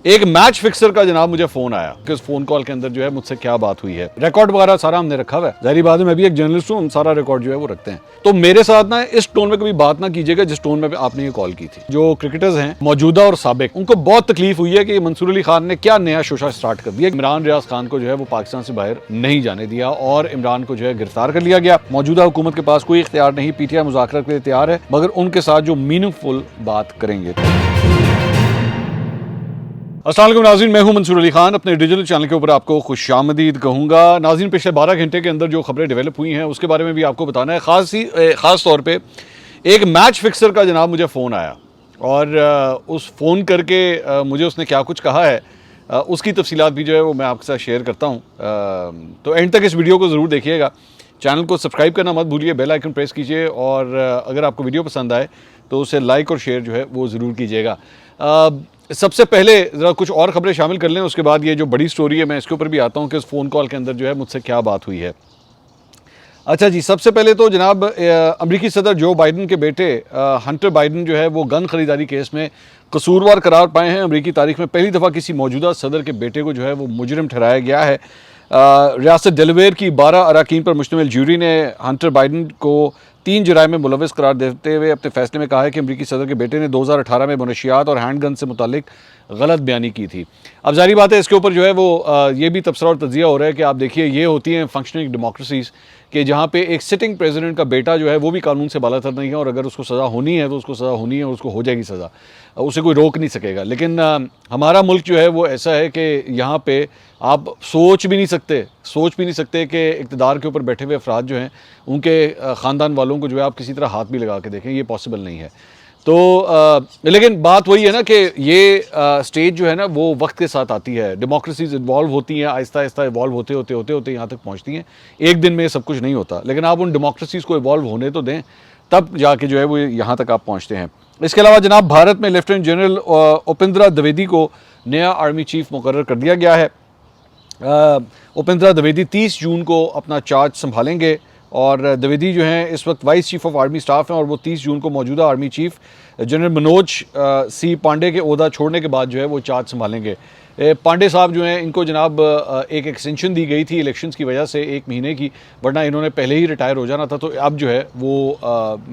एक match fixer का जनाब मुझे फोन आया कि उस फोन कॉल के अंदर जो है मुझसे क्या बात हुई है। रिकॉर्ड वगैरह सारा हमने रखा हुआ है, जाहिर बात है मैं भी एक जर्नलिस्ट हूँ, हम सारा रिकॉर्ड जो है वो रखते हैं। तो मेरे साथ ना इस टोन में कभी बात ना कीजिएगा जिस टोन में आपने ये कॉल की थी। जो क्रिकेटर्स हैं मौजूदा और साबिक, उनको बहुत तकलीफ हुई है कि मंसूर अली खान ने क्या नया शोशा स्टार्ट कर दिया। इमरान रियाज खान को जो है वो पाकिस्तान से बाहर नहीं जाने दिया और इमरान को जो है गिरफ्तार कर लिया गया। मौजूदा हुकूमत के पास कोई इख्तियार नहीं, पीटीआई मुज़ाकरात के लिए तैयार है, मगर उनके साथ जो मीनिंगफुल बात करेंगे। अस्सलाम वालेकुम नाज़रीन, मैं हूं मंसूर अली खान। अपने डिजिटल चैनल के ऊपर आपको खुशामदीद कहूँगा। नाज़रीन, पिछले 12 घंटे के अंदर जो खबरें डेवलप हुई हैं उसके बारे में भी आपको बताना है। ख़ास तौर पे एक मैच फिक्सर का जनाब मुझे फ़ोन आया और उस फ़ोन करके मुझे उसने क्या कुछ कहा है उसकी तफसीलात भी जो है वो मैं आपके साथ शेयर करता हूँ। तो एंड तक इस वीडियो को ज़रूर देखिएगा। चैनल को सब्सक्राइब करना मत भूलिए, बेल आइकन प्रेस कीजिए और अगर आपको वीडियो पसंद आए तो उसे लाइक और शेयर जो है वो ज़रूर कीजिएगा। सबसे पहले ज़रा कुछ और ख़बरें शामिल कर लें, उसके बाद ये जो बड़ी स्टोरी है मैं इसके ऊपर भी आता हूँ कि उस फ़ोन कॉल के अंदर जो है मुझसे क्या बात हुई है। अच्छा जी, सबसे पहले तो जनाब अमेरिकी सदर जो बाइडन के बेटे हंटर बाइडन जो है वो गन खरीदारी केस में कसूरवार करार पाए हैं। अमेरिकी तारीख में पहली दफ़ा किसी मौजूदा सदर के बेटे को जो है वो मुजरिम ठहराया गया है। रियासत डेलावेयर की 12 अरकान पर मुश्तमिल जूरी ने हंटर बाइडन को 3 जराइम में मुलविस करार देते हुए अपने फैसले में कहा है कि अमेरिकी सदर के बेटे ने 2018 में मनशियात और हैंड गन से मुतालिक गलत बयानी की थी। अब जारी बात है इसके ऊपर जो है वो ये भी तबसरा और तजिया हो रहा है कि आप देखिए ये होती हैं फंक्शनिंग डेमोक्रेसीज़ कि जहाँ पे एक सिटिंग प्रेसिडेंट का बेटा जो है वो भी कानून से बालातर नहीं है और अगर उसको सज़ा होनी है तो उसको सज़ा होनी है और उसको हो जाएगी सज़ा, उसे कोई रोक नहीं सकेगा। लेकिन हमारा मुल्क जो है वो ऐसा है कि यहाँ पे आप सोच भी नहीं सकते कि इक़्तिदार के ऊपर बैठे हुए अफराद जो हैं उनके ख़ानदान वालों को जो है आप किसी तरह हाथ भी लगा के देखें, ये पॉसिबल नहीं है। तो लेकिन बात वही है ना कि ये स्टेज जो है ना वो वक्त के साथ आती है। डेमोक्रेसीज इन्वॉल्व होती हैं, आहिस्ता आहिस्ता इवॉल्व होते यहाँ तक पहुँचती हैं। एक दिन में सब कुछ नहीं होता, लेकिन आप उन डेमोक्रेसीज़ को इवॉल्व होने तो दें, तब जाके जो है वो यहाँ तक आप पहुँचते हैं। इसके अलावा जनाब भारत में लेफ्टिनेंट जनरल उपेंद्रा द्विवेदी को नया आर्मी चीफ मुकर्रर कर दिया गया है। उपेंद्रा द्विवेदी 30 जून को अपना चार्ज संभालेंगे और द्विवेदी जो हैं इस वक्त vice chief of army staff हैं और वो 30 जून को मौजूदा आर्मी चीफ जनरल मनोज सी पांडे के ओहदा छोड़ने के बाद जो है वो चार्ज संभालेंगे। पांडे साहब जो हैं इनको जनाब एक एक्सटेंशन दी गई थी इलेक्शंस की वजह से 1 महीने की, वरना इन्होंने पहले ही रिटायर हो जाना था। तो अब जो है वो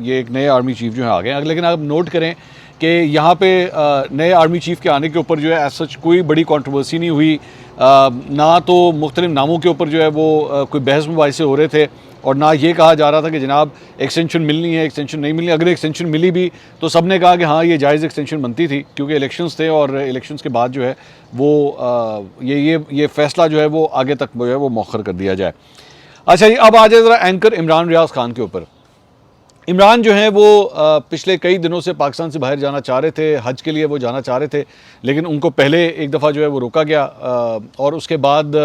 ये एक नए आर्मी चीफ जो है आ गए हैं। लेकिन आप नोट करें कि यहाँ पे नए आर्मी चीफ के आने के ऊपर जो है एज सच कोई बड़ी कंट्रोवर्सी नहीं हुई, ना तो मुख्तलिफ नामों के ऊपर जो है वो कोई बहस मुबाहिसे हो रहे थे और ना ये कहा जा रहा था कि जनाब एक्सटेंशन मिलनी है, एक्सटेंशन नहीं मिलनी। अगर एक्सटेंशन मिली भी तो सब ने कहा कि हाँ ये जायज़ एक्सटेंशन बनती थी क्योंकि इलेक्शंस थे और इलेक्शंस के बाद जो है वो ये फ़ैसला जो है वो आगे तक जो है वो मौखर कर दिया जाए। अच्छा जी, अब आ जाए ज़रा एंकर इमरान रियाज खान के ऊपर। इमरान जो हैं वो पिछले कई दिनों से पाकिस्तान से बाहर जाना चाह रहे थे, हज के लिए वो जाना चाह रहे थे, लेकिन उनको पहले एक दफ़ा जो है वो रोका गया और उसके बाद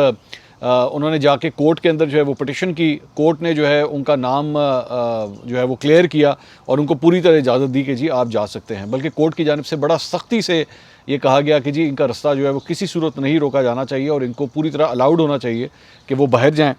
उन्होंने जाके कोर्ट के अंदर जो है वो पिटिशन की। कोर्ट ने जो है उनका नाम जो है वो क्लियर किया और उनको पूरी तरह इजाज़त दी कि जी आप जा सकते हैं। बल्कि कोर्ट की जानिब से बड़ा सख्ती से ये कहा गया कि जी इनका रास्ता जो है वो किसी सूरत नहीं रोका जाना चाहिए और इनको पूरी तरह अलाउड होना चाहिए कि वो बाहर जाएँ।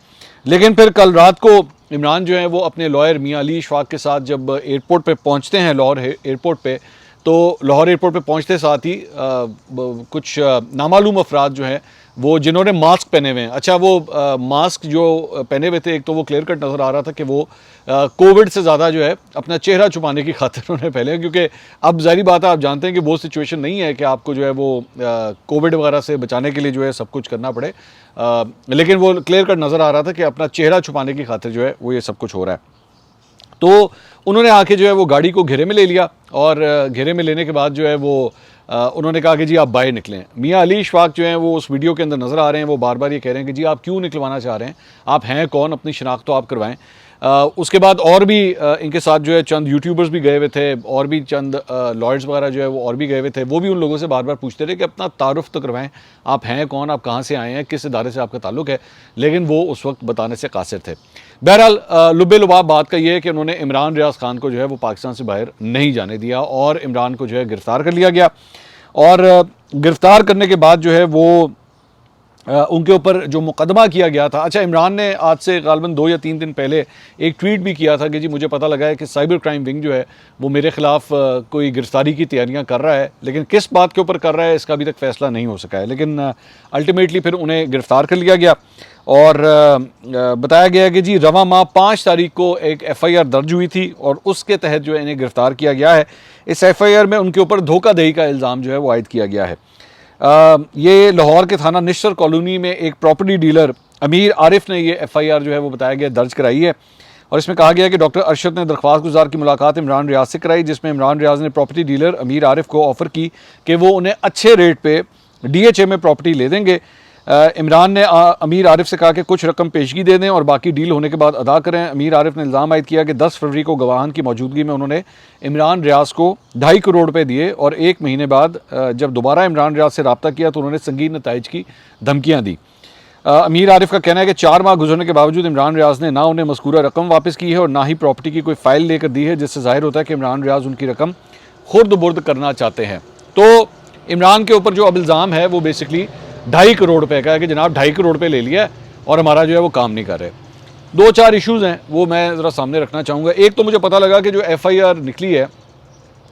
लेकिन फिर कल रात को इमरान जो है वो अपने लॉयर मियां अली इशफाक के साथ जब एयरपोर्ट पे पहुंचते हैं, लाहौर एयरपोर्ट पे, तो लाहौर एयरपोर्ट पे पहुंचते साथ ही कुछ नामालूम अफराद जो हैं वो जिन्होंने मास्क पहने हुए हैं, अच्छा वो मास्क जो पहने हुए थे एक तो वो क्लियर कट नज़र आ रहा था कि वो कोविड से ज़्यादा जो है अपना चेहरा छुपाने की खातिर उन्होंने पहले, क्योंकि अब ज़ाहिर बात है आप जानते हैं कि वो सिचुएशन नहीं है कि आपको जो है वो कोविड वगैरह से बचाने के लिए जो है सब कुछ करना पड़े, लेकिन वो क्लियर कट नज़र आ रहा था कि अपना चेहरा छुपाने की खातिर जो है वो ये सब कुछ हो रहा है। तो उन्होंने आके जो है वो गाड़ी को घेरे में ले लिया और घेरे में लेने के बाद जो है वो उन्होंने कहा कि जी आप बाहर निकलें। मियां अली इशफाक जो हैं वो उस वीडियो के अंदर नज़र आ रहे हैं, वो बार बार ये कह रहे हैं कि जी आप क्यों निकलवाना चाह रहे हैं, आप हैं कौन, अपनी शनाख्त तो आप करवाएं। उसके बाद और भी इनके साथ जो है चंद यूट्यूबर्स भी गए हुए थे और भी चंद लॉयर्स वगैरह जो है वो और भी गए हुए थे, वो भी उन लोगों से बार बार पूछते रहे कि अपना तारुफ तो करवाएं, आप हैं कौन, आप कहाँ से आए हैं, किस इदारे से आपका ताल्लुक़ है, लेकिन वो उस वक्त बताने से कासिर थे। बहरहाल लुब्बे लुबाब बात का ये है कि उन्होंने इमरान रियाज खान को जो है वो पाकिस्तान से बाहर नहीं जाने दिया और इमरान को जो है गिरफ़्तार कर लिया गया और गिरफ़्तार करने के बाद जो है वो उनके ऊपर जो मुकदमा किया गया था। अच्छा, इमरान ने आज से गालबन 2 या 3 दिन पहले एक ट्वीट भी किया था कि जी मुझे पता लगा है कि साइबर क्राइम विंग जो है वो मेरे ख़िलाफ़ कोई गिरफ्तारी की तैयारियां कर रहा है, लेकिन किस बात के ऊपर कर रहा है इसका अभी तक फ़ैसला नहीं हो सका है। लेकिन अल्टीमेटली फिर उन्हें गिरफ़्तार कर लिया गया और बताया गया कि जी रवा माह 5 तारीख को एक FIR दर्ज हुई थी और उसके तहत जो है इन्हें गिरफ़्तार किया गया है। इस FIR में उनके ऊपर धोखाधड़ी का इल्ज़ाम जो है वो आयद किया गया है। ये लाहौर के थाना निश्तर कॉलोनी में एक प्रॉपर्टी डीलर अमीर आरिफ ने ये FIR जो है वो बताया गया दर्ज कराई है और इसमें कहा गया कि डॉक्टर अरशद ने दरख्वास्त गुजार की मुलाकात इमरान रियाज से कराई, जिसमें इमरान रियाज ने प्रॉपर्टी डीलर अमीर आरिफ को ऑफ़र की कि वो उन्हें अच्छे रेट पे DHA में प्रॉपर्टी ले देंगे। इमरान ने अमीर आरिफ से कहा कि कुछ रकम पेशगी दे दें और बाकी डील होने के बाद अदा करें। अमीर आरिफ ने इल्ज़ाम आयद किया कि 10 फरवरी को गवाहान की मौजूदगी में उन्होंने इमरान रियाज को 2.5 करोड़ रुपए दिए और 1 महीने बाद जब दोबारा इमरान रियाज से रब्ता किया तो उन्होंने संगीन नताइज की धमकियाँ दी। अमीर आरिफ का कहना है कि 4 माह गुजरने के बावजूद इमरान रियाज ने ना उन्हें मज़कूरा रकम वापस की है और ना ही प्रॉपर्टी की कोई फ़ाइल लेकर दी है, जिससे ज़ाहिर होता है कि इमरान रियाज उनकी रकम खुर्द बुर्द करना चाहते हैं। तो इमरान के ऊपर जो अब इल्ज़ाम है वो बेसिकली 2.5 करोड़ रुपए का है कि जनाब 2.5 करोड़ रुपए ले लिया और हमारा जो है वो काम नहीं कर रहे। 2-4 इश्यूज़ हैं वो मैं ज़रा सामने रखना चाहूँगा। एक तो मुझे पता लगा कि जो FIR निकली है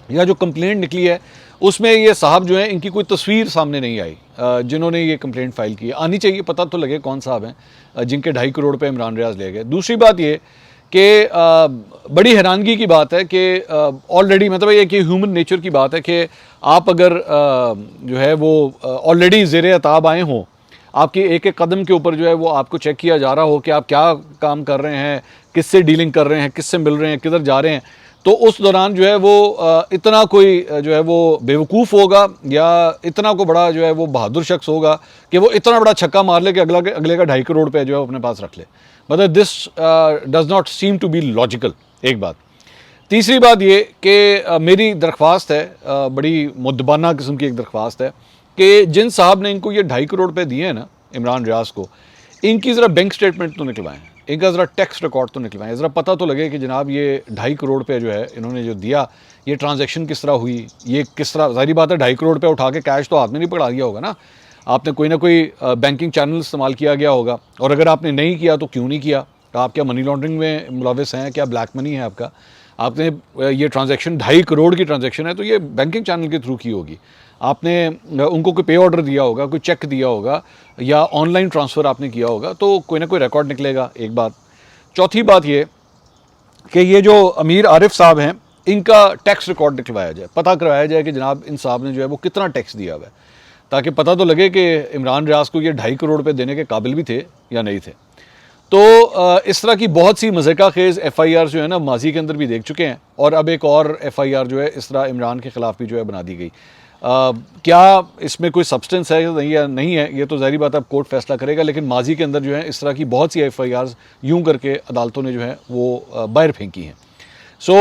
या जो कंप्लेंट निकली है उसमें ये साहब जो है इनकी कोई तस्वीर सामने नहीं आई, जिन्होंने ये कंप्लेंट फ़ाइल की। आनी चाहिए, पता तो लगे कौन साहब हैं जिनके 2.5 करोड़ रुपए इमरान रियाज ले गए। दूसरी बात ये कि बड़ी हैरानगी की बात है कि ऑलरेडी मतलब ये कि ह्यूमन नेचर की बात है कि आप अगर जो है वो ऑलरेडी ज़ेरे अताब आए हों, आपके एक एक कदम के ऊपर जो है वो आपको चेक किया जा रहा हो कि आप क्या काम कर रहे हैं, किससे डीलिंग कर रहे हैं, किससे मिल रहे हैं, किधर जा रहे हैं, तो उस दौरान जो है वो इतना कोई जो है वो बेवकूफ़ होगा या इतना को बड़ा जो है वो बहादुर शख्स होगा कि वो इतना बड़ा छक्का मार ले कि अगले का 2.5 करोड़ रुपये जो है अपने पास रख ले। मतलब this does not seem to be logical, एक बात। तीसरी बात ये कि मेरी दरख्वास्त है, बड़ी मुद्दबाना किस्म की एक दरख्वास्त है कि जिन साहब ने इनको ये 2.5 करोड़ रुपये दिए हैं ना इमरान रियाज को, इनकी ज़रा बैंक स्टेटमेंट तो निकलवाएं, इनका ज़रा टैक्स रिकॉर्ड तो निकलवाएं, ज़रा पता तो लगे कि जनाब ये 2.5 करोड़ रुपये जो है इन्होंने जो दिया, ये ट्रांजैक्शन किस तरह हुई, ये किस तरह। ज़ाहिर बात है 2.5 करोड़ रुपये उठा के कैश तो हाथ में नहीं पकड़ा दिया होगा ना, आपने कोई ना कोई बैंकिंग चैनल इस्तेमाल किया गया होगा, और अगर आपने नहीं किया तो क्यों नहीं किया, आप क्या मनी लॉन्ड्रिंग में मुलविस हैं, क्या ब्लैक मनी है आपका, आपने ये ट्रांजैक्शन 2.5 करोड़ की ट्रांजैक्शन है तो ये बैंकिंग चैनल के थ्रू की होगी, आपने उनको कोई पे ऑर्डर दिया होगा, कोई चेक दिया होगा या ऑनलाइन ट्रांसफ़र आपने किया होगा, तो कोई ना कोई रिकॉर्ड निकलेगा, एक बात। चौथी बात ये कि ये जो अमीर आरिफ साहब हैं इनका टैक्स रिकॉर्ड निकलवाया जाए, पता करवाया जाए कि जनाब इन साहब ने जो है वो कितना टैक्स दिया हुआ है, ताकि पता तो लगे कि इमरान रियाज को ये 2.5 करोड़ रुपये देने के काबिल भी थे या नहीं थे। तो इस तरह की बहुत सी मज़ेका खेज़ FIR जो है ना माजी के अंदर भी देख चुके हैं, और अब एक और FIR जो है इस तरह इमरान के ख़िलाफ़ भी जो है बना दी गई। क्या इसमें कोई सब्सटेंस है या नहीं है, ये तो ज़ाहिर बात है अब कोर्ट फैसला करेगा, लेकिन माजी के अंदर जो है इस तरह की बहुत सी FIRs यूँ करके अदालतों ने जो है वो बाहर फेंकी हैं। So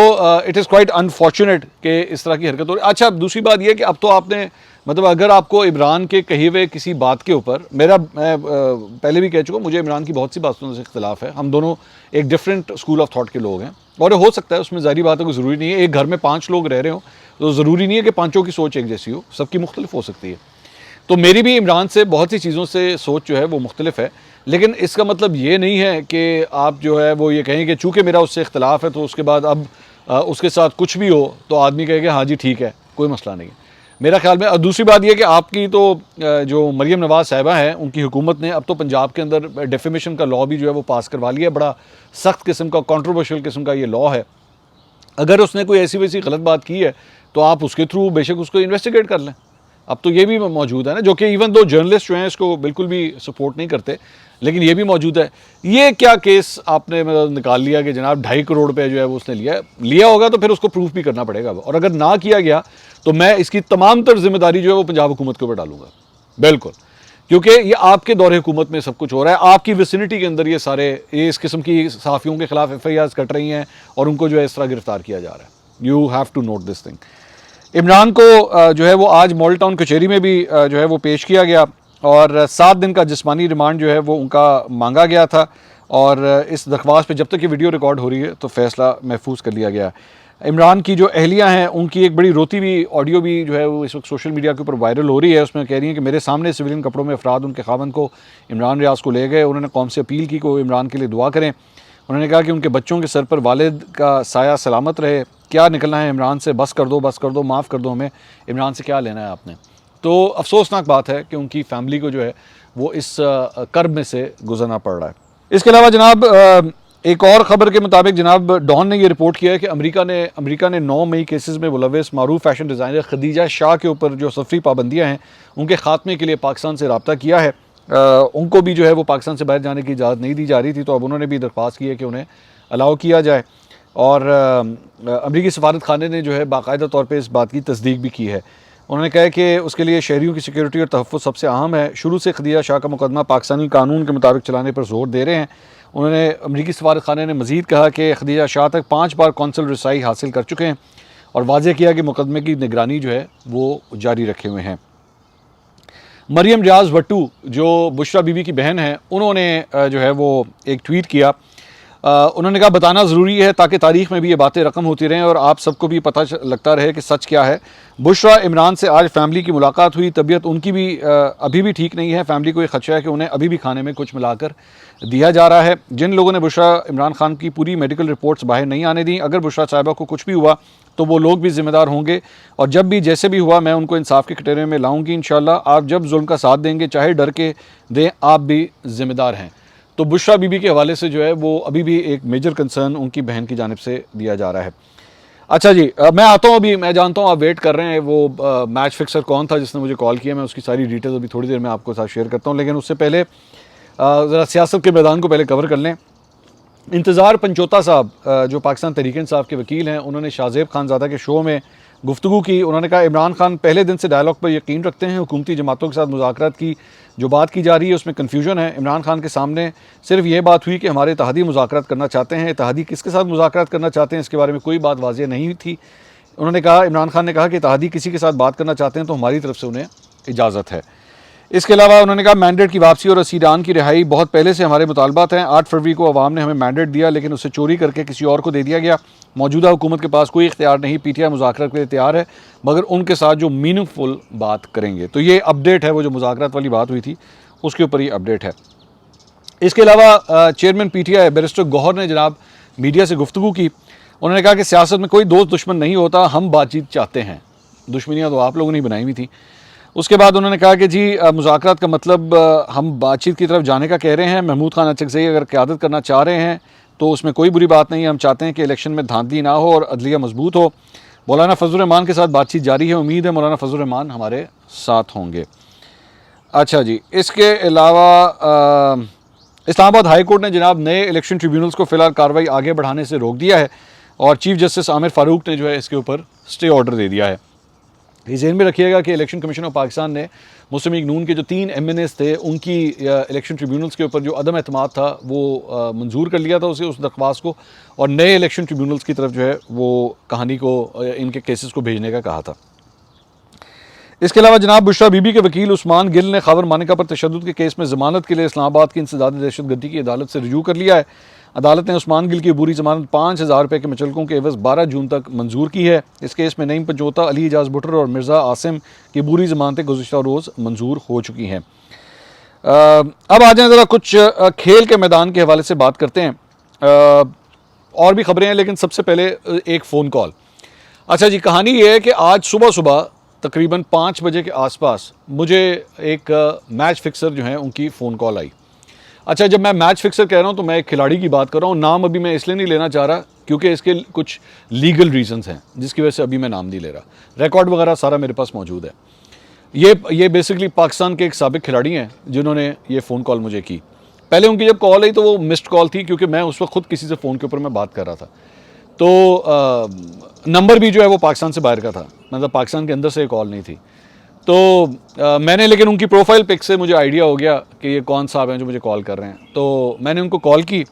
it is quite unfortunate कि इस तरह की हरकत हो रही है। अच्छा, दूसरी बात यह कि अब तो आपने मतलब अगर आपको इमरान के कहे हुए किसी बात के ऊपर, मैं पहले भी कह चुका हूँ, मुझे इमरान की बहुत सी बातों से इख्तिलाफ है, हम दोनों एक डिफरेंट स्कूल ऑफ थॉट के लोग हैं, और हो सकता है उसमें ज़ाहिर बात है कोई ज़रूरी नहीं है, एक घर में 5 लोग रह रहे हो तो ज़रूरी नहीं है कि पाँचों की सोच एक जैसी हो, सबकी मुख्तलिफ हो सकती है। तो मेरी भी इमरान से बहुत सी चीज़ों से सोच जो है वो मुख्तलिफ है, लेकिन इसका मतलब ये नहीं है कि आप जो है वो ये कहें कि चूँकि मेरा उससे इख्तिलाफ है तो उसके बाद अब उसके साथ कुछ भी हो तो आदमी कहेगा हाँ जी ठीक है, कोई मसला नहीं है मेरा ख्याल में। और दूसरी बात यह कि आपकी तो जो मरियम नवाज़ साहिबा हैं उनकी हुकूमत ने अब तो पंजाब के अंदर डेफेमेशन का लॉ भी जो है वो पास करवा लिया, बड़ा सख्त किस्म का कॉन्ट्रोवर्शियल किस्म का ये लॉ है। अगर उसने कोई ऐसी वैसी गलत बात की है तो आप उसके थ्रू बेशक उसको इन्वेस्टिगेट कर लें, अब तो ये भी मौजूद है ना, जो कि इवन दो जर्नलिस्ट जो हैं इसको बिल्कुल भी सपोर्ट नहीं करते, लेकिन ये भी मौजूद है। ये क्या केस आपने मतलब निकाल लिया कि जनाब 2.5 करोड़ रुपये जो है वो उसने लिया होगा तो फिर उसको प्रूफ भी करना पड़ेगा, और अगर ना किया गया तो मैं इसकी तमाम तर जिम्मेदारी जो है वो पंजाब हुकूमत के ऊपर डालूंगा, बिल्कुल, क्योंकि ये आपके दौरे हुकूमत में सब कुछ हो रहा है, आपकी विसिनिटी के अंदर ये इस किस्म की सहाफ़ियों के खिलाफ FIRs कट रही हैं और उनको जो है इस तरह गिरफ्तार किया जा रहा है। You have to note this thing. Imran को जो है वो आज मॉडल टाउन कचहरी में भी जो है वो पेश किया गया और 7 दिन का जिस्मानी रिमांड जो है वो उनका मांगा गया था, और इस दरख्वास्त पे जब तक ये वीडियो रिकॉर्ड हो रही है तो फैसला महफूज कर लिया गया। इमरान की जो अहलियाँ हैं उनकी एक बड़ी रोती हुई ऑडियो भी जो है वो इस वक्त सोशल मीडिया के ऊपर वायरल हो रही है। उसमें कह रही हैं कि मेरे सामने सिविलियन कपड़ों में अफराद उनके खावंद को इमरान रियाज को ले गए। उन्होंने कौम से अपील की कि वो इमरान के लिए दुआ करें। उन्होंने कहा कि उनके बच्चों के सर पर वालिद का साया सलामत रहे। क्या निकलना है इमरान से, बस कर दो, बस कर दो, माफ़ कर दो, हमें इमरान से क्या लेना है आपने। तो अफसोसनाक बात है कि उनकी फैमिली को जो है वो इस कर्ब में से गुजरना पड़ रहा है। इसके अलावा जनाब एक और ख़बर के मुताबिक जनाब डॉन ने ये रिपोर्ट किया है कि अमेरिका ने 9 मई केसेस में मुलव्वस मारूफ फैशन डिज़ाइनर खदीजा शाह के ऊपर जो सफरी पाबंदियाँ हैं उनके ख़ात्मे के लिए पाकिस्तान से रब्ता किया है। उनको भी जो है वो पाकिस्तान से बाहर जाने की इजाज़त नहीं दी जा रही थी, तो अब उन्होंने भी दरख्वास्त की है कि उन्हें अलाउ किया जाए। और अमरीकी सफारत खाने ने जो है बाकायदा तौर पर इस बात की तस्दीक भी की है। उन्होंने कहा कि उसके लिए शहरियों की सिक्योरिटी और तहफ़्फ़ुज़ सबसे अहम है। शुरू से खदीजा शाह का मुकदमा पाकिस्तानी कानून के मुताबिक चलाने पर जोर दे रहे हैं। उन्होंने अमरीकी सफारत खाने ने मज़ीद कहा कि खदीजा शाह तक 5 बार कौंसल रसाई हासिल कर चुके हैं और वाज़ेह किया कि मुकदमे की निगरानी जो है वो जारी रखे हुए हैं। मरियम रियाज भट्टू जो बुशरा बीबी की बहन है, उन्होंने जो है वो एक ट्वीट किया। उन्होंने कहा बताना ज़रूरी है ताकि तारीख़ में भी ये बातें रकम होती रहें और आप सबको भी पता लगता रहे कि सच क्या है। बुशरा इमरान से आज फैमिली की मुलाकात हुई। तबीयत उनकी भी अभी भी ठीक नहीं है। फैमिली को ये खदशा है कि उन्हें अभी भी खाने में कुछ मिलाकर दिया जा रहा है। जिन लोगों ने बुशरा इमरान खान की पूरी मेडिकल रिपोर्ट्स बाहर नहीं आने दी, अगर बुशरा साहिबा को कुछ भी हुआ तो वो लोग भी ज़िम्मेदार होंगे और जब भी जैसे भी हुआ मैं उनको इंसाफ के कटोरे में लाऊंगी इंशाल्लाह। आप जब जुल्म का साथ देंगे चाहे डर के दें, आप भी ज़िम्मेदार हैं। तो बुशरा बीबी के हवाले से जो है वो अभी भी एक मेजर कंसर्न उनकी बहन की जानिब से दिया जा रहा है। अच्छा जी, मैं आता हूँ। अभी मैं जानता हूँ आप वेट कर रहे हैं वो मैच फिक्सर कौन था जिसने मुझे कॉल किया। मैं उसकी सारी डिटेल्स अभी थोड़ी देर में आपको साथ शेयर करता हूँ, लेकिन उससे पहले ज़रा सियासत के मैदान को पहले कवर कर लें। इंतज़ार पंचोता साहब जो पाकिस्तान तहरीक इंसाफ के वकील हैं, उन्होंने शाहजेब खानज़ादा के शो में गुफ्तगू की। उन्होंने कहा इमरान खान पहले दिन से डायलॉग पर यकीन रखते हैं। हुकूमती जमातों के साथ मुज़ाकरात की जो बात की जा रही है उसमें कन्फ्यूजन है। इमरान खान के सामने सिर्फ ये बात हुई कि हमारे इत्तेहादी मुज़ाकरात करना चाहते हैं। इत्तेहादी किसके साथ मुज़ाकरात करना चाहते हैं इसके बारे में कोई बात वाज़ेह नहीं थी। उन्होंने कहा, इमरान खान ने कहा कि इत्तेहादी किसी के साथ बात करना चाहते हैं तो हमारी तरफ से उन्हें इजाज़त है। इसके अलावा उन्होंने कहा मैंडेट की वापसी और असीरान की रिहाई बहुत पहले से हमारे मुतालबात हैं। 8 फरवरी को अवाम ने हमें मैंडेट दिया लेकिन उसे चोरी करके किसी और को दे दिया गया। मौजूदा हुकूमत के पास कोई इख्तियार नहीं। पीटीआई मुज़ाकरात के लिए तैयार है मगर उनके साथ जो मीनिंगफुल बात करेंगे। तो ये अपडेट है, वो जो मुज़ाकरात वाली बात हुई थी उसके ऊपर ही अपडेट है। इसके अलावा चेयरमैन पीटीआई बैरिस्टर गौहर ने जनाब मीडिया से गुफ्तगू की। उन्होंने कहा कि सियासत में कोई दोस्त दुश्मन नहीं होता, हम बातचीत चाहते हैं। दुश्मनियाँ तो आप लोगों ने बनाई हुई थी। उसके बाद उन्होंने कहा कि जी मुज़ाकरात का मतलब हम बातचीत की तरफ जाने का कह रहे हैं। महमूद खान अचकज़ई अगर क़यादत करना चाह रहे हैं तो उसमें कोई बुरी बात नहीं है। हम चाहते हैं कि इलेक्शन में धांधली ना हो और अदलिया मजबूत हो। मौलाना फजल रहमान के साथ बातचीत जारी है। उम्मीद है मौलाना फजल रहमान हमारे साथ होंगे। अच्छा जी, इसके अलावा इस्लामाबाद हाई कोर्ट ने जनाब नए इलेक्शन ट्रिब्यूनल्स को फ़िलहाल कार्रवाई आगे बढ़ाने से रोक दिया है और चीफ जस्टिस आमिर फ़ारूक ने जो है इसके ऊपर स्टे ऑर्डर दे दिया है। ये ज़हन में रखिएगा कि इलेक्शन कमीशन ऑफ पाकिस्तान ने मुस्लिम लीग नून के जो 3 MNAs थे उनकी इलेक्शन ट्रिब्यूनल्स के ऊपर जो अदम एतमाद था वो मंजूर कर लिया था उस दरख्वास्त को और नए इलेक्शन ट्रिब्यूनल्स की तरफ जो है वो कहानी को इनके केसेस को भेजने का कहा था। इसके अलावा जनाब बुशरा बीबी के वकील उस्मान गिल ने खबर मानिका पर तशद्दुद के केस में ज़मानत के लिए इस्लामाबाद की इंसदादी दहशतगर्दी की अदालत से रुजू कर लिया है। अदालत ने उस्मान गिल की अबूरी ज़मानत 5000 रुपये के मुचलकों के एवज़ 12 जून तक मंजूर की है। इस केस में नईम पंचोता, अली एजाज भुट्टर और मिर्ज़ा आसिम की अबूरी ज़मानतें गुज़िश्ता रोज़ मंजूर हो चुकी हैं। अब आ जाए ज़रा कुछ खेल के मैदान के हवाले से बात करते हैं। और भी ख़बरें हैं लेकिन सबसे पहले एक फ़ोन कॉल। अच्छा जी, कहानी ये है कि आज सुबह सुबह तकरीबन 5 बजे के आसपास मुझे एक मैच फिक्सर जो है उनकी फ़ोन कॉल आई। अच्छा, जब मैं मैच फिक्सर कह रहा हूँ तो मैं एक खिलाड़ी की बात कर रहा हूँ। नाम अभी मैं इसलिए नहीं लेना चाह रहा क्योंकि इसके कुछ लीगल रीजंस हैं जिसकी वजह से अभी मैं नाम नहीं ले रहा। रिकॉर्ड वगैरह सारा मेरे पास मौजूद है। ये बेसिकली पाकिस्तान के एक साबिक खिलाड़ी हैं जिन्होंने ये फ़ोन कॉल मुझे की। पहले उनकी जब कॉल आई तो वो मिस्ड कॉल थी क्योंकि मैं उस वक्त खुद किसी से फ़ोन के ऊपर मैं बात कर रहा था। तो नंबर भी जो है वो पाकिस्तान से बाहर का था, मतलब पाकिस्तान के अंदर से कॉल नहीं थी। तो मैंने लेकिन उनकी प्रोफाइल पिक से मुझे आइडिया हो गया कि ये कौन साहब हैं जो मुझे कॉल कर रहे हैं। तो मैंने उनको कॉल की।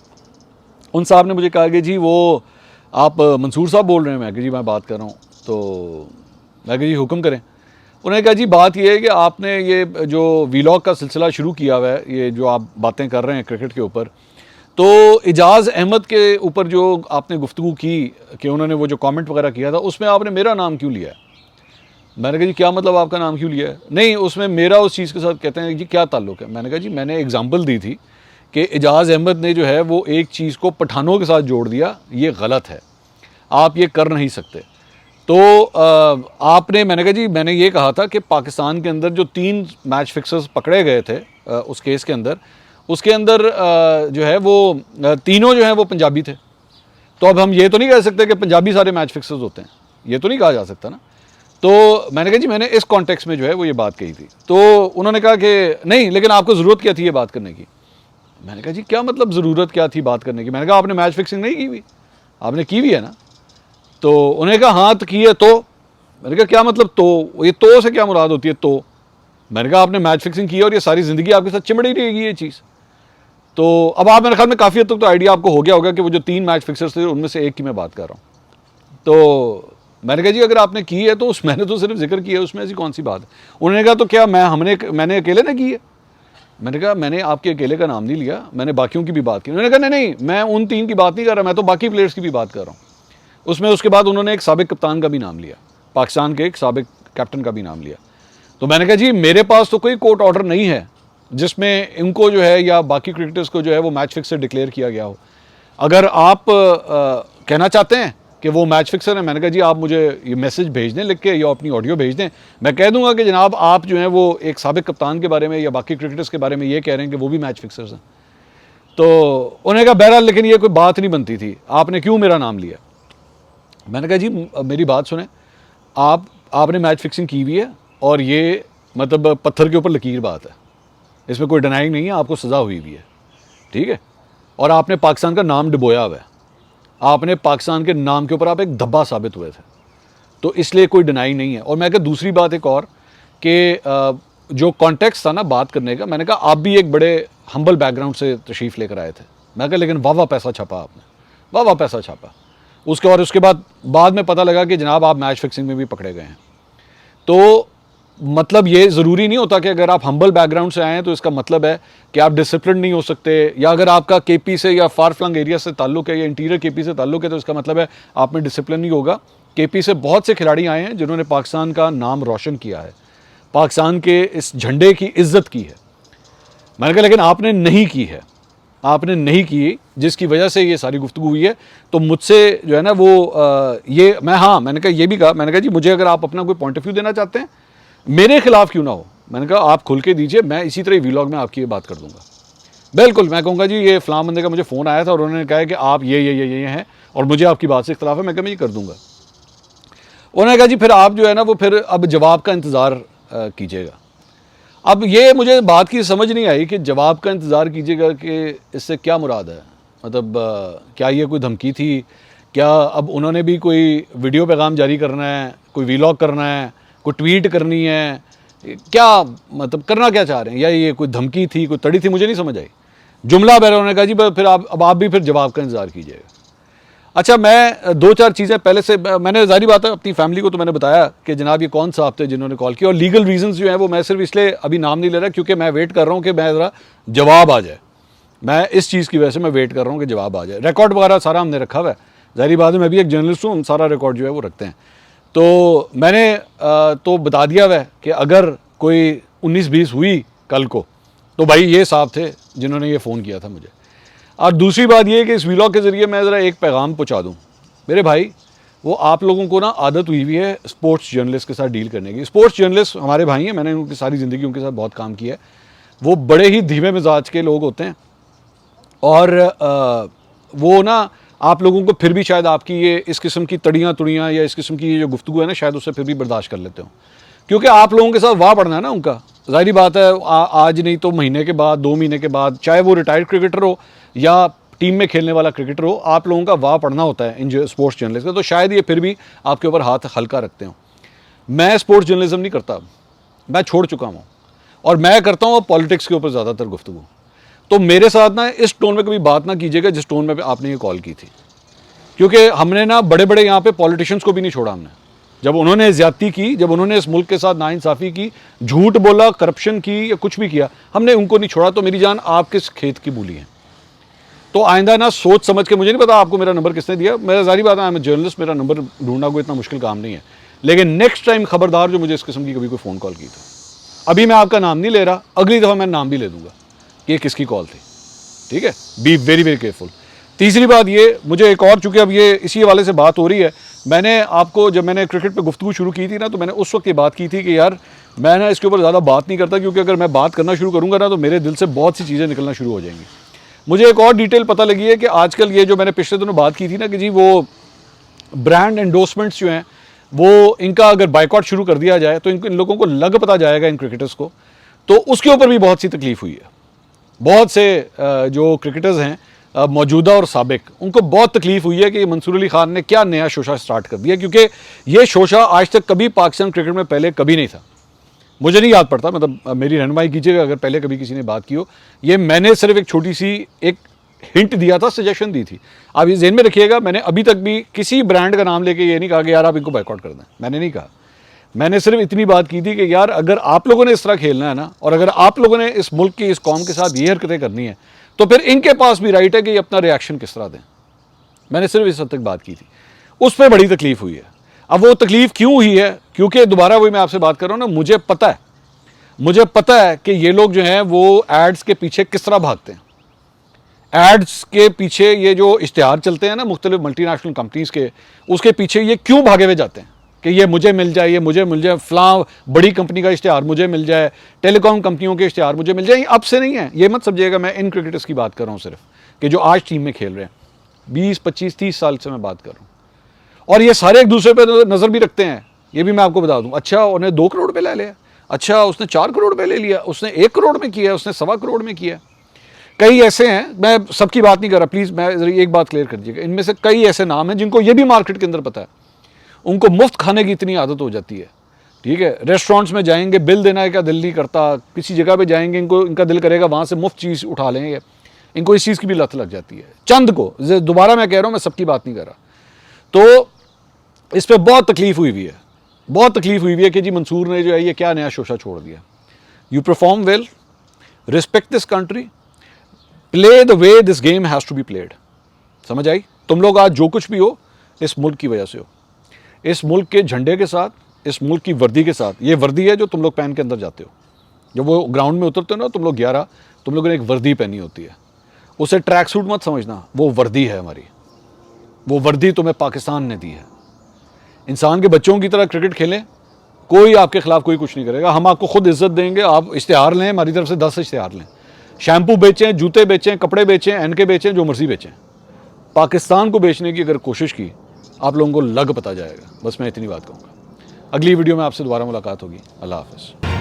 उन साहब ने मुझे कहा कि जी वो आप मंसूर साहब बोल रहे हैं। मैं कि जी मैं बात कर रहा हूँ। तो मैं कि जी हुक्म करें। उन्होंने कहा जी बात ये है कि आपने ये जो वीलॉग का सिलसिला शुरू किया हुआ है, ये जो आप बातें कर रहे हैं क्रिकेट के ऊपर, तो एजाज़ अहमद के ऊपर जो आपने गुफ्तगू की कि उन्होंने वो जो कमेंट वगैरह किया था, उसमें आपने मेरा नाम क्यों लिया है? मैंने कहा जी क्या मतलब आपका नाम क्यों लिया है? नहीं, उसमें मेरा उस चीज़ के साथ कहते हैं जी क्या ताल्लुक़ है? मैंने कहा जी मैंने एग्जांपल दी थी कि एजाज़ अहमद ने जो है वो एक चीज़ को पठानों के साथ जोड़ दिया, ये गलत है, आप ये कर नहीं सकते। तो आपने, मैंने कहा जी मैंने ये कहा था कि पाकिस्तान के अंदर जो 3 मैच फिक्सर्स पकड़े गए थे उस केस के अंदर, उसके अंदर जो है वो तीनों जो हैं वो पंजाबी थे। तो अब हम ये तो नहीं कह सकते कि पंजाबी सारे मैच फिक्सर्स होते हैं, ये तो नहीं कहा जा सकता ना। तो मैंने कहा जी मैंने इस कॉन्टेक्स्ट में जो है वो ये बात कही थी। तो उन्होंने कहा कि नहीं, लेकिन आपको ज़रूरत क्या थी ये बात करने की? मैंने कहा जी क्या मतलब ज़रूरत क्या थी बात करने की? मैंने कहा आपने मैच फिक्सिंग नहीं की हुई, आपने की हुई है ना? तो उन्होंने कहा हाँ तो की है। तो मैंने कहा क्या मतलब तो, ये तो से क्या मुराद होती है? तो मैंने कहा आपने मैच फिक्सिंग की है और ये सारी ज़िंदगी आपके साथ चिमड़ी रहेगी ये चीज़। तो अब आप, मेरे ख्याल में काफ़ी हद तक तो आइडिया आपको हो गया होगा कि वो जो 3 मैच फिक्सर्स थे उनमें से एक की मैं बात कर रहा हूँ। तो मैंने कहा जी अगर आपने की है तो उस, मैंने तो सिर्फ जिक्र किया है, उसमें ऐसी कौन सी बात है? उन्होंने कहा तो क्या मैंने अकेले ने की है? मैंने कहा मैंने आपके अकेले का नाम नहीं लिया, मैंने बाकियों की भी बात की। उन्होंने कहा नहीं नहीं, मैं उन 3 की बात नहीं कर रहा, मैं तो बाकी प्लेयर्स की भी बात कर रहा हूँ। उसमें उसके बाद उन्होंने एक साबिक कप्तान का भी नाम लिया, पाकिस्तान के एक साबिक कैप्टन का भी नाम लिया। तो मैंने कहा जी मेरे पास तो कोई कोर्ट ऑर्डर नहीं है जिसमें इनको जो है या बाकी क्रिकेटर्स को जो है वो मैच फिक्सर डिक्लेयर किया गया हो। अगर आप कहना चाहते हैं कि वो मैच फिक्सर है, मैंने कहा जी आप मुझे ये मैसेज भेज दें लिख के या अपनी ऑडियो भेज दें, मैं कह दूंगा कि जनाब आप जो है वो एक साबिक कप्तान के बारे में या बाकी क्रिकेटर्स के बारे में ये कह रहे हैं कि वो भी मैच फिक्सर्स हैं। तो उन्होंने कहा बहरहाल लेकिन ये कोई बात नहीं बनती थी, आपने क्यों मेरा नाम लिया? मैंने कहा जी मेरी बात सुने, आपने मैच फिक्सिंग की हुई है और ये मतलब पत्थर के ऊपर लकीर बात है, इसमें कोई डिनाइंग नहीं है, आपको सज़ा हुई हुई है, ठीक है? और आपने पाकिस्तान का नाम डुबोया हुआ है, आपने पाकिस्तान के नाम के ऊपर आप एक धब्बा साबित हुए थे, तो इसलिए कोई डिनाई नहीं है। और मैं कहा दूसरी बात एक और कि जो कॉन्टेक्स्ट था ना बात करने का, मैंने कहा आप भी एक बड़े हम्बल बैकग्राउंड से तशरीफ़ लेकर आए थे। मैं कहा लेकिन वाह पैसा छापा आपने, वाह पैसा छापा। उसके बाद में पता लगा कि जनाब आप मैच फिक्सिंग में भी पकड़े गए हैं। तो मतलब ये ज़रूरी नहीं होता कि अगर आप हम्बल बैकग्राउंड से आए हैं तो इसका मतलब है कि आप डिसिप्लिन नहीं हो सकते, या अगर आपका केपी से या फार फ्लंग एरिया से ताल्लुक़ है या इंटीरियर केपी से ताल्लुक़ है तो इसका मतलब है आप में डिसिप्लिन नहीं होगा। केपी से बहुत से खिलाड़ी आए हैं जिन्होंने पाकिस्तान का नाम रोशन किया है, पाकिस्तान के इस झंडे की इज्जत की है। मैंने कहा लेकिन आपने नहीं की है, आपने नहीं की, जिसकी वजह से ये सारी गुफ्तगू हुई है। तो मुझसे जो है ना वो मैंने कहा ये भी कहा, मैंने कहा जी मुझे अगर आप अपना कोई पॉइंट ऑफ व्यू देना चाहते हैं मेरे खिलाफ क्यों ना हो, मैंने कहा आप खुल के दीजिए, मैं इसी तरह व्लॉग में आपकी ये बात कर दूंगा। बिल्कुल मैं कहूँगा जी ये फ़लाँ बंदे का मुझे फ़ोन आया था और उन्होंने कहा कि आप ये हैं और मुझे आपकी बात से इख्तलाफ है, मैं कहा मैं ये कर दूंगा। उन्होंने कहा जी फिर आप जो है ना वो फिर अब जवाब का इंतज़ार कीजिएगा। अब ये मुझे बात की समझ नहीं आई कि जवाब का इंतज़ार कीजिएगा कि इससे क्या मुराद है, मतलब क्या ये कोई धमकी थी? क्या अब उन्होंने भी कोई वीडियो पैगाम जारी करना है, कोई व्लॉग करना है, कोई ट्वीट करनी है, क्या मतलब करना क्या चाह रहे हैं? या ये कोई धमकी थी, कोई तड़ी थी? मुझे नहीं समझ आई। जुमला बहर उन्होंने कहा जी फिर आप भी फिर जवाब का इंतज़ार कीजिएगा। अच्छा मैं 2-4 चीज़ें पहले से, मैंने जारी बात है अपनी फैमिली को तो मैंने बताया कि जनाब ये कौन साहब थे जिन्होंने कॉल किया, और लीगल रीजंस जो हैं वो मैं सिर्फ इसलिए अभी नाम नहीं ले रहा क्योंकि मैं वेट कर रहा हूँ कि मैं ज़रा जवाब आ जाए। मैं इस चीज़ की वजह से मैं वेट कर रहा हूँ कि जवाब आ जाए। रिकॉर्ड वगैरह सारा हमने रखा हुआ है, जारी बात है मैं भी एक जर्नलिस्ट हूँ, हम सारा रिकॉर्ड जो है वो रखते हैं। तो मैंने तो बता दिया हुआ है कि अगर कोई 19-20 हुई कल को तो भाई ये साहब थे जिन्होंने ये फ़ोन किया था मुझे। और दूसरी बात ये है कि इस व्लॉग के ज़रिए मैं ज़रा एक पैगाम पहुँचा दूँ। मेरे भाई वो आप लोगों को ना आदत हुई हुई है स्पोर्ट्स जर्नलिस्ट के साथ डील करने की। स्पोर्ट्स जर्नलिस्ट हमारे भाई हैं, मैंने उनकी सारी ज़िंदगी उनके साथ बहुत काम किया है। वो बड़े ही धीमे मिजाज के लोग होते हैं और वो ना आप लोगों को फिर भी शायद आपकी ये इस किस्म की तड़ियाँ या इस किस्म की ये जो गुफ्तगू है ना शायद उससे फिर भी बर्दाश्त कर लेते हो, क्योंकि आप लोगों के साथ वाह पड़ना है ना उनका। ज़ाहिर बात है आज नहीं तो महीने के बाद, 2 महीने के बाद, चाहे वो रिटायर्ड क्रिकेटर हो या टीम में खेलने वाला क्रिकेटर हो, आप लोगों का वाह पढ़ना होता है इन जो स्पोर्ट्स जर्नलिस्ट का। तो शायद ये फिर भी आपके ऊपर हाथ हल्का रखते हो। मैं स्पोर्ट्स जर्नलिज्म नहीं करता, मैं छोड़ चुका हूँ और मैं करता हूँ पॉलिटिक्स के ऊपर ज़्यादातर गुफ्तगू। तो मेरे साथ ना इस टोन में कभी बात ना कीजिएगा जिस टोन में आपने ये कॉल की थी, क्योंकि हमने ना बड़े बड़े यहाँ पे पॉलिटिशियंस को भी नहीं छोड़ा हमने। जब उन्होंने ज़्यादती की, जब उन्होंने इस मुल्क के साथ नाइंसाफ़ी की, झूठ बोला, करप्शन की या कुछ भी किया, हमने उनको नहीं छोड़ा। तो मेरी जान आप किस खेत की मूली हैं? तो आइंदा ना सोच समझ के, मुझे नहीं पता आपको मेरा नंबर किसने दिया, मेरा जारी बात है, मैं जर्नलिस्ट, मेरा नंबर ढूंढना कोई इतना मुश्किल काम नहीं है, लेकिन नेक्स्ट टाइम खबरदार जो मुझे इस किस्म की कभी कोई फ़ोन कॉल की तो अभी मैं आपका नाम नहीं ले रहा, अगली दफ़ा मैं नाम भी ले दूंगा कि ये किसकी कॉल थी, ठीक है। Be very very careful. तीसरी बात ये, मुझे एक और, चूंकि अब ये इसी हवाले से बात हो रही है, मैंने आपको जब मैंने क्रिकेट पे गुफ्तगू शुरू की थी ना, तो मैंने उस वक्त ये बात की थी कि यार मैं ना इसके ऊपर ज़्यादा बात नहीं करता, क्योंकि अगर मैं बात करना शुरू करूँगा ना तो मेरे दिल से बहुत सी चीज़ें निकलना शुरू हो जाएंगी। मुझे एक और डिटेल पता लगी है कि आजकल ये जो मैंने पिछले दिनों बात की थी ना कि जी वो ब्रांड एंडोर्समेंट्स जो हैं वो इनका अगर बाइकआउट शुरू कर दिया जाए तो इन लोगों को लग पता जाएगा, इन क्रिकेटर्स को, तो उसके ऊपर भी बहुत सी तकलीफ हुई है। बहुत से जो क्रिकेटर्स हैं मौजूदा और साबिक, उनको बहुत तकलीफ हुई है कि मंसूर अली खान ने क्या नया शोशा स्टार्ट कर दिया, क्योंकि ये शोशा आज तक कभी पाकिस्तान क्रिकेट में पहले कभी नहीं था। मुझे नहीं याद पड़ता, मतलब मेरी रहनुमाई कीजिएगा अगर पहले कभी किसी ने बात की हो। ये मैंने सिर्फ एक छोटी सी एक हिंट दिया था, सजेशन दी थी। आप ये ज़हन में रखिएगा, मैंने अभी तक भी किसी ब्रांड का नाम लेके ये नहीं कहा कि यार आप इनको बाइकआउट कर दें, मैंने नहीं कहा। मैंने सिर्फ इतनी बात की थी कि यार अगर आप लोगों ने इस तरह खेलना है ना, और अगर आप लोगों ने इस मुल्क की, इस कौम के साथ ये हरकतें करनी है, तो फिर इनके पास भी राइट है कि ये अपना रिएक्शन किस तरह दें। मैंने सिर्फ इस हद तक बात की थी, उस पर बड़ी तकलीफ हुई है। अब वो तकलीफ क्यों हुई है, क्योंकि दोबारा वही मैं आपसे बात कर रहा हूँ ना, मुझे पता है कि ये लोग जो हैं वो एड्स के पीछे किस तरह भागते हैं। एड्स के पीछे ये जो इश्तिहार चलते हैं ना मुख्तलिफ मल्टीनेशनल कंपनीज के, उसके पीछे ये क्यों भागे हुए जाते हैं कि ये मुझे मिल जाए, ये मुझे मिल जाए, फलां बड़ी कंपनी का इश्तिहार मुझे मिल जाए, टेलीकॉम कंपनियों के इश्तिहार मुझे मिल जाए। अब से नहीं है, ये मत समझिएगा मैं इन क्रिकेटर्स की बात कर रहा हूँ सिर्फ, कि जो आज टीम में खेल रहे हैं, 20, 25, 30 साल से मैं बात कर रहा हूँ, और ये सारे एक दूसरे पर नज़र भी रखते हैं। ये भी मैं आपको बता दूँ, अच्छा उन्हें 2 करोड़ पे ले लिया, अच्छा उसने 4 करोड़ पे ले लिया, उसने 1 करोड़ में किया, उसने 1.25 करोड़ में किया। कई ऐसे हैं, मैं सबकी बात नहीं कर रहा, प्लीज़ मैं एक बात क्लियर कर दीजिएगा, इनमें से कई ऐसे नाम हैं जिनको ये भी मार्केट के अंदर पता है, उनको मुफ्त खाने की इतनी आदत हो जाती है, ठीक है। रेस्टोरेंट्स में जाएंगे, बिल देना का दिल नहीं करता, किसी जगह पे जाएंगे इनका दिल करेगा वहाँ से मुफ्त चीज़ उठा लेंगे, इनको इस चीज़ की भी लत लग जाती है। चंद को, दोबारा मैं कह रहा हूँ, मैं सबकी बात नहीं कर रहा। तो इस पर बहुत तकलीफ हुई हुई है, बहुत तकलीफ हुई हुई है कि जी मंसूर ने जो है ये क्या नया शोशा छोड़ दिया। You perform well, respect this country, play the way this game has to be played. समझ आई? तुम लोग आज जो कुछ भी हो इस मुल्क की वजह से हो, इस मुल्क के झंडे के साथ, इस मुल्क की वर्दी के साथ। ये वर्दी है जो तुम लोग पहन के अंदर जाते हो, जब वो ग्राउंड में उतरते हो ना, तुम लोग 11, तुम लोगों ने एक वर्दी पहनी होती है, उसे ट्रैक सूट मत समझना, वो वर्दी है हमारी, वो वर्दी तुम्हें पाकिस्तान ने दी है। इंसान के बच्चों की तरह क्रिकेट खेलें, कोई आपके खिलाफ कोई कुछ नहीं करेगा, हम आपको खुद इज्जत देंगे। आप इश्तिहार लें, हमारी तरफ से 10 इश्तिहार लें, शैम्पू बेचें, जूते बेचें, कपड़े बेचें, एनके बेचें, जो मर्जी बेचें, पाकिस्तान को बेचने की अगर कोशिश की, आप लोगों को लग पता जाएगा। बस मैं इतनी बात कहूँगा। अगली वीडियो में आपसे दोबारा मुलाकात होगी। अल्लाह हाफ़िज़।